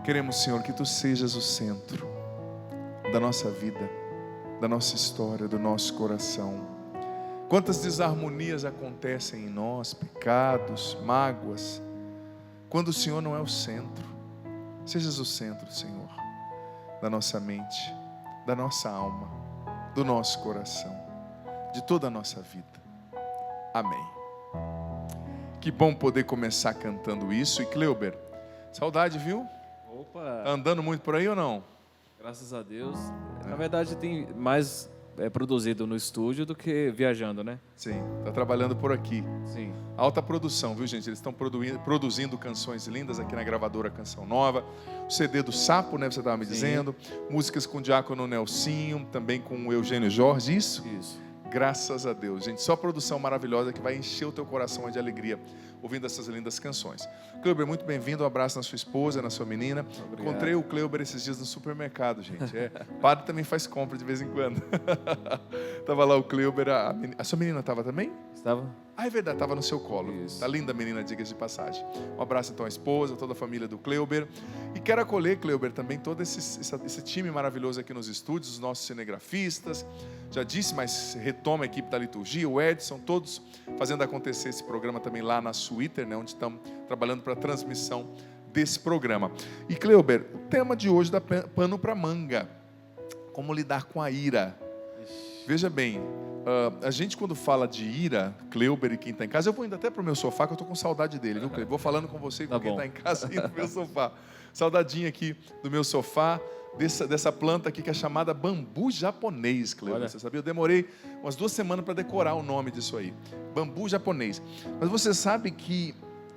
Queremos, Senhor, que Tu sejas o centro da nossa vida, da nossa história, do nosso coração. Quantas desarmonias acontecem em nós, pecados, mágoas, quando o Senhor não é o centro. Sejas o centro, Senhor, da nossa mente, da nossa alma, do nosso coração, de toda a nossa vida. Amém. Que bom poder começar cantando isso. E Cleuber, saudade, viu? Opa! Andando muito por aí ou não? Graças a Deus. Na verdade, tem mais produzido no estúdio do que viajando, né? Sim, está trabalhando por aqui. Sim. Alta produção, viu, gente? Eles estão produzindo canções lindas aqui na gravadora Canção Nova. O CD do Sapo, né? Você estava me dizendo. Músicas com o Diácono Nelsinho, também com o Eugênio Jorge, isso? Isso. Graças a Deus, gente. Só produção maravilhosa que vai encher o teu coração de alegria ouvindo essas lindas canções. Cleuber, muito bem-vindo. Um abraço na sua esposa, na sua menina. Obrigado. Encontrei o Cleuber esses dias no supermercado, gente. Padre também faz compra de vez em quando. Tava lá o Cleuber. A sua menina estava também? Estava? Ah, é verdade, estava no seu colo. Isso. Tá linda a menina, diga-se de passagem. Um abraço então à esposa, toda a família do Cleuber. E quero acolher, Cleuber, também todo esse time maravilhoso aqui nos estúdios, os nossos cinegrafistas. Já disse, mas retoma a equipe da liturgia, o Edson, todos fazendo acontecer esse programa também lá na Twitter, né, onde estamos trabalhando para a transmissão desse programa. E Cleuber, o tema de hoje dá pano para manga. Como lidar com a ira. Veja bem, a gente quando fala de ira, Cleuber e quem está em casa, eu vou indo até para o meu sofá, que eu estou com saudade dele, viu, Cleuber? Vou falando com você e com quem está em casa e no meu sofá. Saudadinha aqui do meu sofá, dessa planta aqui que é chamada bambu japonês, Cleuber. Olha. Você sabia? Eu demorei umas 2 semanas para decorar o nome disso aí. Bambu japonês. Mas você sabe que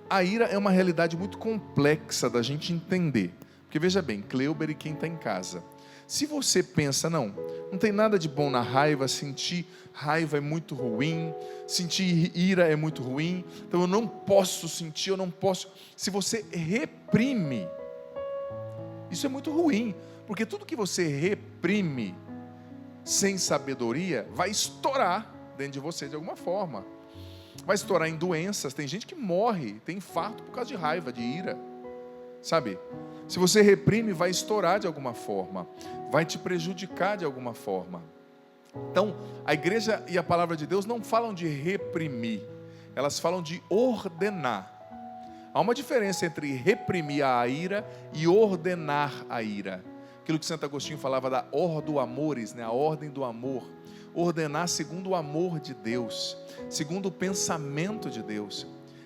a ira é uma realidade muito complexa da gente entender. Porque veja bem, Cleuber e quem está em casa. Se você pensa, não tem nada de bom na raiva, sentir raiva é muito ruim, sentir ira é muito ruim, então eu não posso sentir, eu não posso. Se você reprime, isso é muito ruim, porque tudo que você reprime sem sabedoria vai estourar dentro de você de alguma forma. Vai estourar em doenças, tem gente que morre, tem infarto por causa de raiva, de ira. Sabe? Se você reprime, vai estourar de alguma forma, vai te prejudicar de alguma forma. Então, a igreja e a palavra de Deus não falam de reprimir, elas falam de ordenar. Há uma diferença entre reprimir a ira e ordenar a ira. Aquilo que Santo Agostinho falava da ordo amores, né? A ordem do amor. Ordenar segundo o amor de Deus, segundo o pensamento de Deus.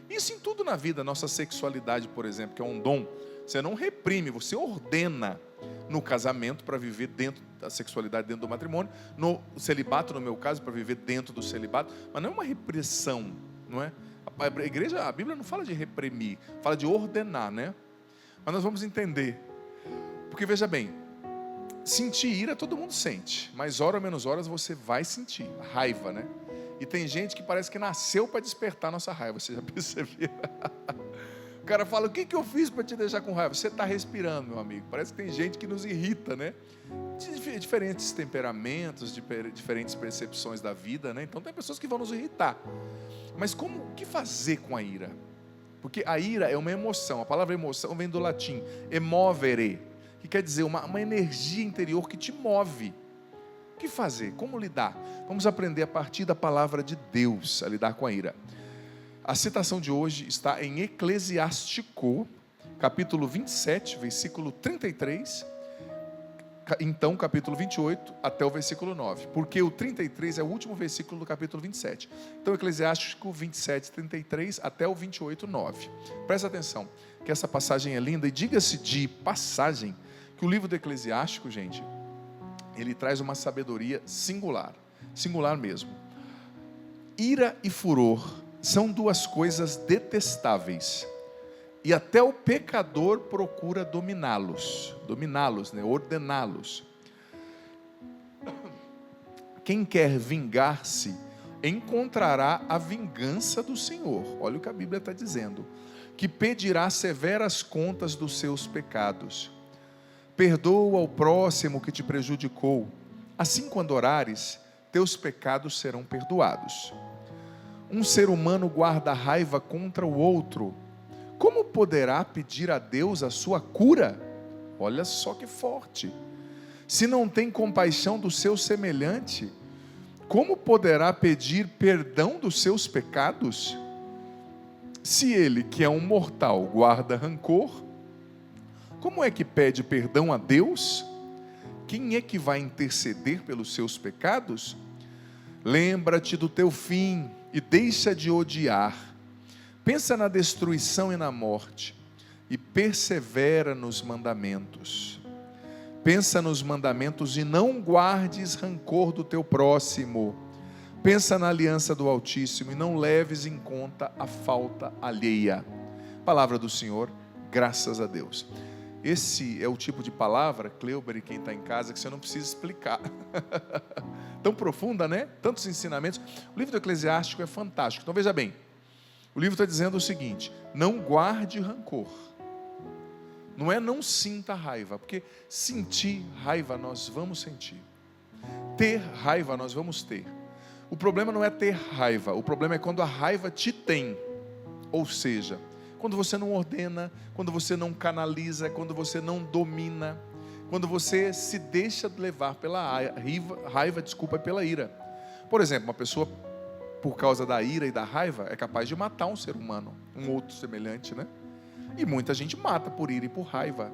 Isso em tudo na vida, nossa sexualidade, por exemplo, que é um dom. Você não reprime, você ordena no casamento para viver dentro da sexualidade, dentro do matrimônio, no celibato, no meu caso, para viver dentro do celibato, mas não é uma repressão, não é? A igreja, a Bíblia não fala de reprimir, fala de ordenar, né? Mas nós vamos entender, porque veja bem, sentir ira todo mundo sente, mas hora ou menos horas você vai sentir raiva, né? E tem gente que parece que nasceu para despertar nossa raiva, você já percebeu? O cara fala, o que eu fiz para te deixar com raiva? Você está respirando, meu amigo. Parece que tem gente que nos irrita, né? De diferentes temperamentos, de diferentes percepções da vida, né? Então tem pessoas que vão nos irritar. Mas o que fazer com a ira? Porque a ira é uma emoção. A palavra emoção vem do latim, emovere, que quer dizer uma energia interior que te move. O que fazer? Como lidar? Vamos aprender a partir da palavra de Deus a lidar com a ira. A citação de hoje está em Eclesiástico, capítulo 27, versículo 33, então capítulo 28 até o versículo 9, porque o 33 é o último versículo do capítulo 27. Então Eclesiástico 27, 33 até o 28, 9. Presta atenção, que essa passagem é linda, e diga-se de passagem, que o livro do Eclesiástico, gente, ele traz uma sabedoria singular mesmo. Ira e furor são 2 coisas detestáveis, e até o pecador procura dominá-los, né? Ordená-los. Quem quer vingar-se, encontrará a vingança do Senhor. Olha o que a Bíblia está dizendo, que pedirá severas contas dos seus pecados. Perdoa ao próximo que te prejudicou, assim quando orares, teus pecados serão perdoados. Um ser humano guarda raiva contra o outro, como poderá pedir a Deus a sua cura? Olha só que forte. Se não tem compaixão do seu semelhante, como poderá pedir perdão dos seus pecados? Se ele, que é um mortal, guarda rancor, como é que pede perdão a Deus? Quem é que vai interceder pelos seus pecados? Lembra-te do teu fim e deixa de odiar. Pensa na destruição e na morte e persevera nos mandamentos. Pensa nos mandamentos e não guardes rancor do teu próximo. Pensa na aliança do Altíssimo e não leves em conta a falta alheia. Palavra do Senhor, graças a Deus. Esse é o tipo de palavra, Cleuber e quem está em casa, que você não precisa explicar. Tão profunda, né? Tantos ensinamentos. O livro do Eclesiástico é fantástico. Então veja bem, o livro está dizendo o seguinte: não guarde rancor. Não é não sinta raiva, porque sentir raiva nós vamos sentir. Ter raiva nós vamos ter. O problema não é ter raiva, o problema é quando a raiva te tem. Ou seja, quando você não ordena, quando você não canaliza, quando você não domina, quando você se deixa levar pela raiva, pela ira. Por exemplo, uma pessoa, por causa da ira e da raiva, é capaz de matar um ser humano, um outro semelhante, né? E muita gente mata por ira e por raiva.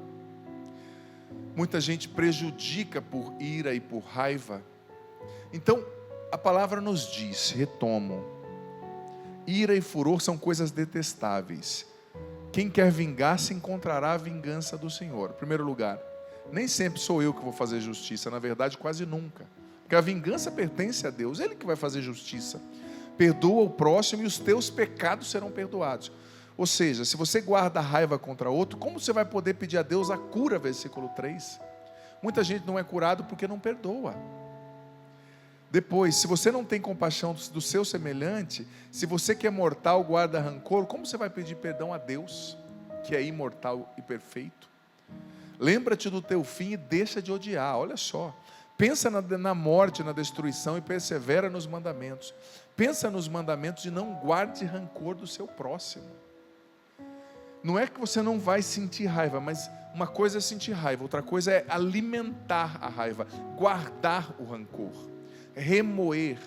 Muita gente prejudica por ira e por raiva. Então, a palavra nos diz, retomo, ira e furor são coisas detestáveis. Quem quer vingar-se encontrará a vingança do Senhor. Em primeiro lugar, nem sempre sou eu que vou fazer justiça, na verdade quase nunca. Porque a vingança pertence a Deus, Ele que vai fazer justiça. Perdoa o próximo e os teus pecados serão perdoados. Ou seja, se você guarda raiva contra outro, como você vai poder pedir a Deus a cura, versículo 3? Muita gente não é curado porque não perdoa. Depois, se você não tem compaixão do seu semelhante, se você que é mortal guarda rancor, como você vai pedir perdão a Deus, que é imortal e perfeito? Lembra-te do teu fim e deixa de odiar. Olha só, pensa na morte, na destruição e persevera nos mandamentos. Pensa nos mandamentos e não guarde rancor do seu próximo. Não é que você não vai sentir raiva, mas uma coisa é sentir raiva, outra coisa é alimentar a raiva, guardar o rancor, remoer.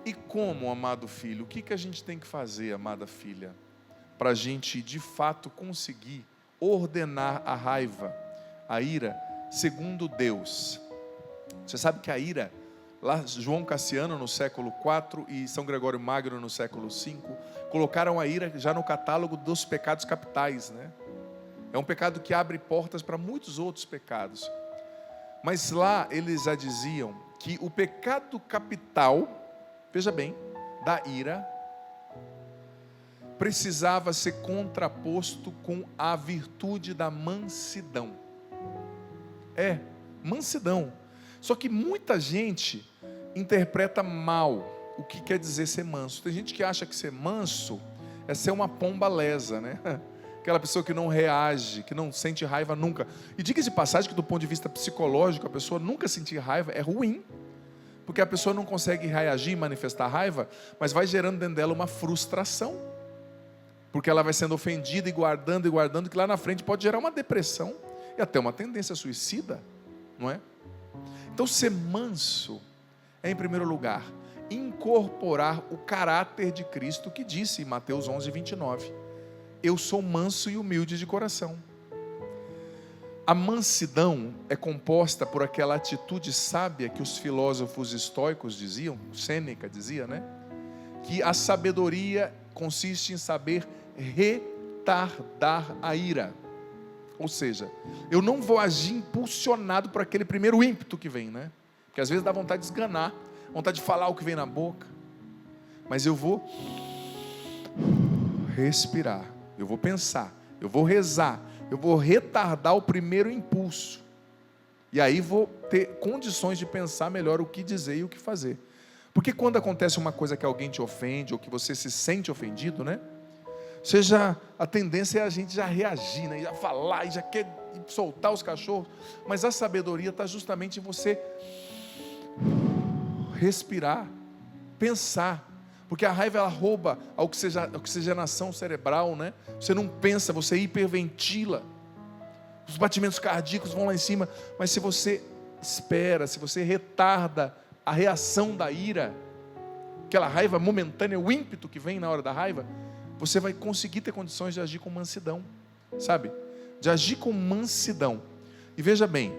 E como, amado filho, o que a gente tem que fazer, amada filha, para a gente de fato conseguir ordenar a raiva, a ira, segundo Deus? Você sabe que a ira, lá João Cassiano no século IV e São Gregório Magno no século V, colocaram a ira já no catálogo dos pecados capitais, né? É um pecado que abre portas para muitos outros pecados. Mas lá eles já diziam que o pecado capital, veja bem, da ira, precisava ser contraposto com a virtude da mansidão. Mansidão. Só que muita gente interpreta mal o que quer dizer ser manso. Tem gente que acha que ser manso é ser uma pomba lesa, né? Aquela pessoa que não reage, que não sente raiva nunca. E diga-se de passagem que do ponto de vista psicológico, a pessoa nunca sentir raiva é ruim. Porque a pessoa não consegue reagir e manifestar raiva, mas vai gerando dentro dela uma frustração. Porque ela vai sendo ofendida e guardando, que lá na frente pode gerar uma depressão e até uma tendência suicida, não é? Então ser manso é, em primeiro lugar, incorporar o caráter de Cristo, que disse em Mateus 11:29, eu sou manso e humilde de coração. A mansidão é composta por aquela atitude sábia que os filósofos estoicos diziam, Sêneca dizia, né? Que a sabedoria consiste em saber retardar a ira. Ou seja, eu não vou agir impulsionado por aquele primeiro ímpeto que vem, né? Que às vezes dá vontade de esganar, vontade de falar o que vem na boca. Mas eu vou respirar, eu vou pensar, eu vou rezar, eu vou retardar o primeiro impulso. E aí vou ter condições de pensar melhor o que dizer e o que fazer. Porque quando acontece uma coisa que alguém te ofende, ou que você se sente ofendido, né? A tendência é a gente já reagir, né? Já falar, e já quer soltar os cachorros. Mas a sabedoria está justamente em você respirar, pensar. Porque a raiva, ela rouba a oxigenação cerebral, né? Você não pensa, você hiperventila. os batimentos cardíacos vão lá em cima. Mas se você espera, se você retarda a reação da ira, aquela raiva momentânea, o ímpeto que vem na hora da raiva, você vai conseguir ter condições de agir com mansidão, sabe? De agir com mansidão. E veja bem,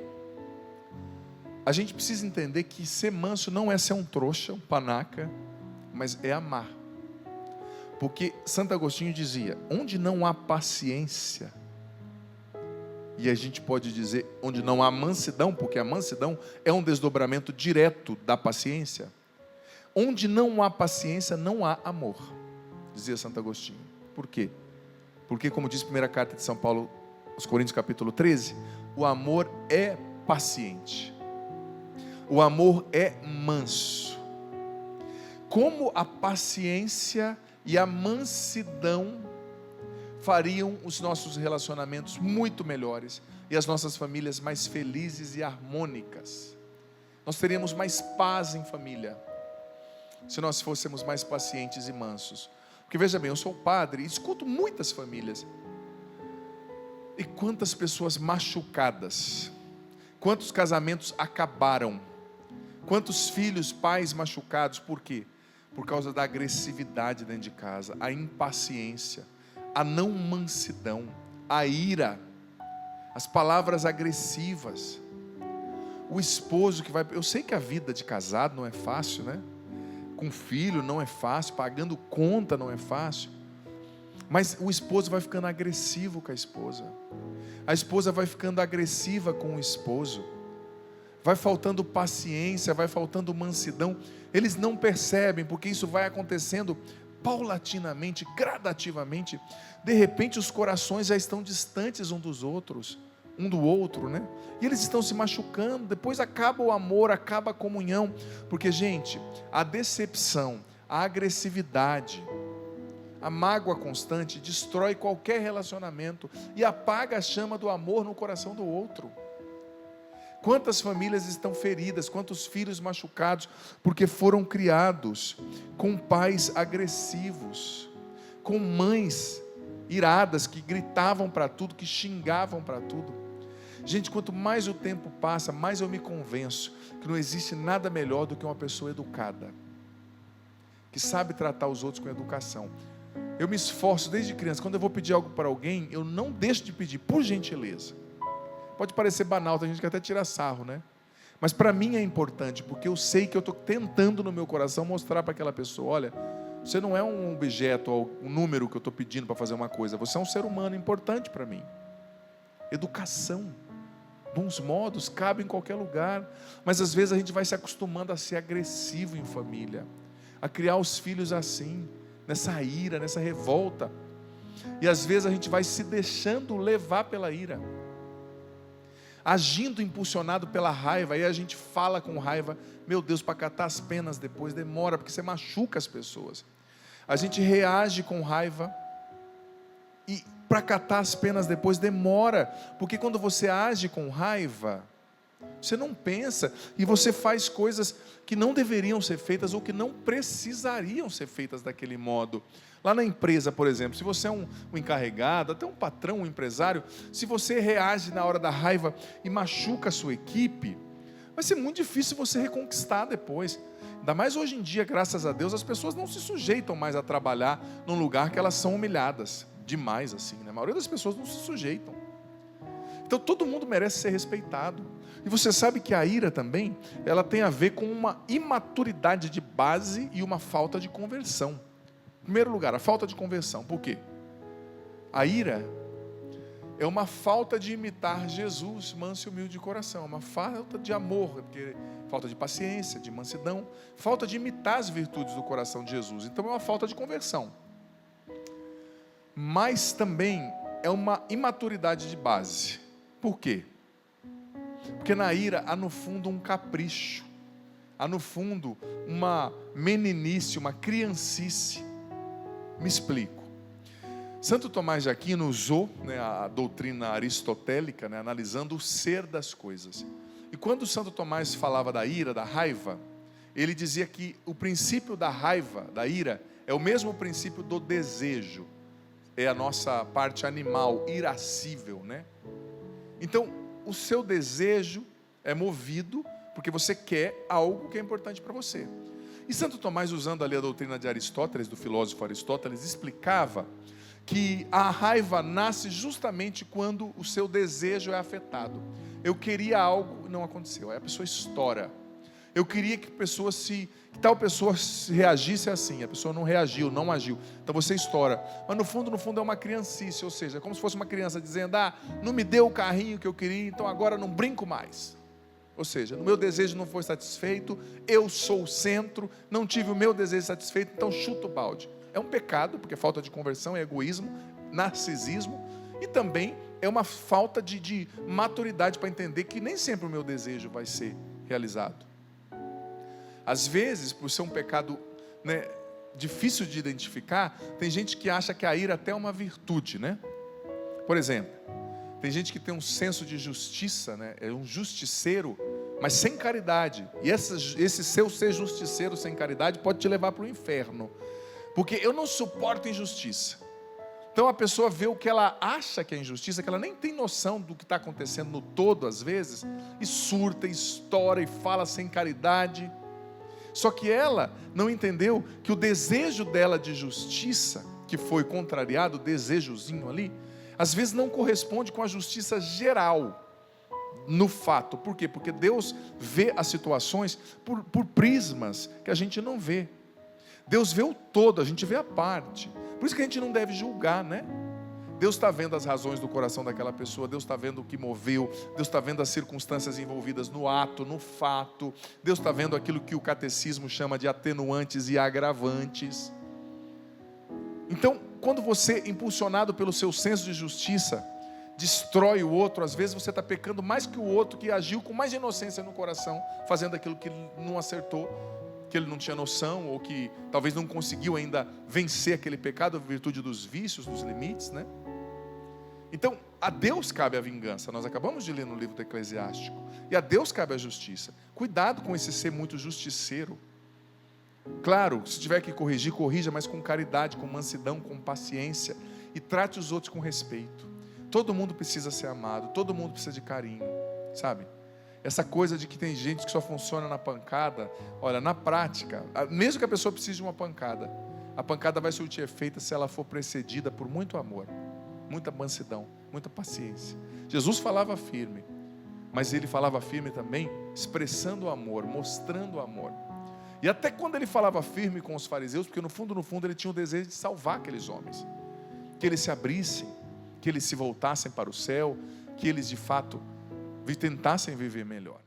a gente precisa entender que ser manso não é ser um trouxa, um panaca, mas é amar. Porque Santo Agostinho dizia, onde não há paciência, e a gente pode dizer, onde não há mansidão, porque a mansidão é um desdobramento direto da paciência, onde não há paciência, não há amor, dizia Santo Agostinho. Por quê? Porque, como diz a primeira carta de São Paulo aos Coríntios, capítulo 13, o amor é paciente, o amor é manso. Como a paciência e a mansidão fariam os nossos relacionamentos muito melhores e as nossas famílias mais felizes e harmônicas. Nós teríamos mais paz em família se nós fôssemos mais pacientes e mansos. Porque veja bem, eu sou padre e escuto muitas famílias. E quantas pessoas machucadas, quantos casamentos acabaram, quantos filhos, pais machucados, por quê? Por causa da agressividade dentro de casa, a impaciência, a não mansidão, a ira, as palavras agressivas. O esposo que vai... Eu sei que a vida de casado não é fácil, né? Com filho não é fácil, pagando conta não é fácil. Mas o esposo vai ficando agressivo com a esposa vai ficando agressiva com o esposo, vai faltando paciência, vai faltando mansidão. Eles não percebem, porque isso vai acontecendo paulatinamente, gradativamente. De repente os corações já estão distantes um do outro, né? E eles estão se machucando. Depois acaba o amor, acaba a comunhão. Porque, gente, a decepção, a agressividade, a mágoa constante destrói qualquer relacionamento e apaga a chama do amor no coração do outro. Quantas famílias estão feridas, quantos filhos machucados, porque foram criados com pais agressivos, com mães iradas que gritavam para tudo, que xingavam para tudo. Gente, quanto mais o tempo passa, mais eu me convenço que não existe nada melhor do que uma pessoa educada, que sabe tratar os outros com educação. Eu me esforço desde criança, quando eu vou pedir algo para alguém, eu não deixo de pedir, por gentileza. Pode parecer banal, tem gente que até tira sarro, né? Mas para mim é importante, porque eu sei que eu estou tentando no meu coração mostrar para aquela pessoa, olha, você não é um objeto ou um número que eu estou pedindo para fazer uma coisa, você é um ser humano importante para mim. Educação, bons modos, cabe em qualquer lugar, mas às vezes a gente vai se acostumando a ser agressivo em família, a criar os filhos assim, nessa ira, nessa revolta, e às vezes a gente vai se deixando levar pela ira, agindo impulsionado pela raiva, aí a gente fala com raiva, meu Deus, para catar as penas depois demora, porque você machuca as pessoas. A gente reage com raiva e para catar as penas depois demora, porque quando você age com raiva, você não pensa e você faz coisas que não deveriam ser feitas ou que não precisariam ser feitas daquele modo. Lá na empresa, por exemplo, se você é um encarregado, até um patrão, um empresário, se você reage na hora da raiva e machuca a sua equipe, vai ser muito difícil você reconquistar depois. Ainda mais hoje em dia, graças a Deus, as pessoas não se sujeitam mais a trabalhar num lugar que elas são humilhadas. Demais assim, né? A maioria das pessoas não se sujeitam. Então todo mundo merece ser respeitado. E você sabe que a ira também, ela tem a ver com uma imaturidade de base e uma falta de conversão. Em primeiro lugar, a falta de conversão. Por quê? A ira é uma falta de imitar Jesus, manso e humilde de coração. Uma falta de amor, falta de paciência, de mansidão. Falta de imitar as virtudes do coração de Jesus. Então é uma falta de conversão. Mas também é uma imaturidade de base. Por quê? Porque na ira há no fundo um capricho. Há no fundo uma meninice, uma criancice. Me explico. Santo Tomás de Aquino usou, né, a doutrina aristotélica, né, analisando o ser das coisas. E quando Santo Tomás falava da ira, da raiva, ele dizia que o princípio da raiva, da ira, é o mesmo princípio do desejo. É a nossa parte animal, irascível, né? Então, o seu desejo é movido porque você quer algo que é importante para você. E Santo Tomás, usando ali a doutrina de Aristóteles, do filósofo Aristóteles, explicava que a raiva nasce justamente quando o seu desejo é afetado. Eu queria algo e não aconteceu, aí a pessoa estoura. Eu queria que tal pessoa reagisse assim, a pessoa não reagiu, não agiu, então você estoura. Mas no fundo é uma criancice, ou seja, é como se fosse uma criança dizendo: não me deu o carrinho que eu queria, então agora não brinco mais. Ou seja, o meu desejo não foi satisfeito, eu sou o centro, não tive o meu desejo satisfeito, então chuto o balde. É um pecado, porque falta de conversão é egoísmo, narcisismo, e também é uma falta de maturidade para entender que nem sempre o meu desejo vai ser realizado. Às vezes, por ser um pecado, né, difícil de identificar, tem gente que acha que a ira até é uma virtude, né? Por exemplo, tem gente que tem um senso de justiça, né? É um justiceiro, mas sem caridade. E esse seu ser justiceiro sem caridade pode te levar para o inferno. Porque eu não suporto injustiça. Então a pessoa vê o que ela acha que é injustiça, que ela nem tem noção do que está acontecendo no todo, às vezes, e surta, estoura e fala sem caridade. Só que ela não entendeu que o desejo dela de justiça, que foi contrariado, o desejozinho ali, às vezes não corresponde com a justiça geral no fato. Por quê? Porque Deus vê as situações por prismas que a gente não vê. Deus vê o todo, a gente vê a parte. Por isso que a gente não deve julgar, né? Deus está vendo as razões do coração daquela pessoa, Deus está vendo o que moveu, Deus está vendo as circunstâncias envolvidas no ato, no fato, Deus está vendo aquilo que o catecismo chama de atenuantes e agravantes. Então, quando você, impulsionado pelo seu senso de justiça, destrói o outro, às vezes você está pecando mais que o outro que agiu com mais inocência no coração, fazendo aquilo que não acertou, que ele não tinha noção, ou que talvez não conseguiu ainda vencer aquele pecado, em virtude dos vícios, dos limites, né? Então, a Deus cabe a vingança. Nós acabamos de ler no livro do Eclesiástico. E a Deus cabe a justiça. Cuidado com esse ser muito justiceiro. Claro, se tiver que corrigir, corrija, mas com caridade, com mansidão, com paciência. E trate os outros com respeito. Todo mundo precisa ser amado, todo mundo precisa de carinho, sabe? Essa coisa de que tem gente que só funciona na pancada. Olha, na prática, mesmo que a pessoa precise de uma pancada, a pancada vai surtir efeito se ela for precedida por muito amor, muita mansidão, muita paciência. Jesus falava firme, mas ele falava firme também expressando o amor, mostrando o amor. E até quando ele falava firme com os fariseus, porque no fundo ele tinha o desejo de salvar aqueles homens, que eles se abrissem, que eles se voltassem para o céu, que eles de fato tentassem viver melhor.